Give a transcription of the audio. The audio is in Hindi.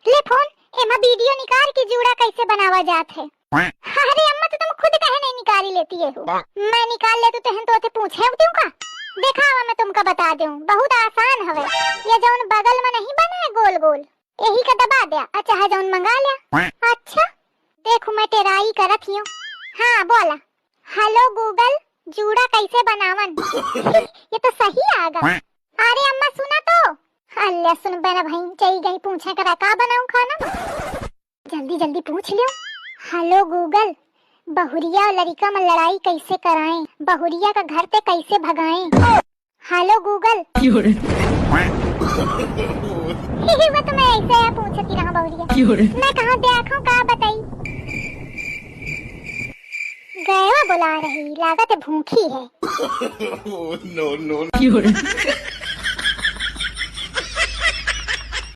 ले फोन, एमा वीडियो निकाल के जूड़ा कैसे बनावा जात है। अरे अम्मा तो तुम खुद कहे नहीं निकाली लेती है हो। मैं निकाल ले तो तहन तो पूछे क्यों का। देखा हुआ मैं तुमका बता दूं, बहुत आसान हवे। ये जौन बगल में नहीं बना है गोल गोल, यही का दबा दे, अच्छा है जौन मंगा लिया। अच्छा देखो मैं टेराई करत हियो। हाँ बोला, हेलो गूगल जूड़ा कैसे बनावन। ये तो सही आगा। अरे अम्मा सुना तो। अल्लाह सुन बेना भाई, चली गई पूछे करा का बनाऊं खाना में। जल्दी जल्दी पूछ लियो। हेलो गूगल, बहुरिया और लड़का में लड़ाई कैसे कराएं, बहुरिया का घर पे कैसे भगाएं। Hello Google. वो तो मैं ऐसे पूछती रहा बहुरिया। मैं कहाँ देखूं का बताई। गया बुला रही, लागत भूखी है। no, no.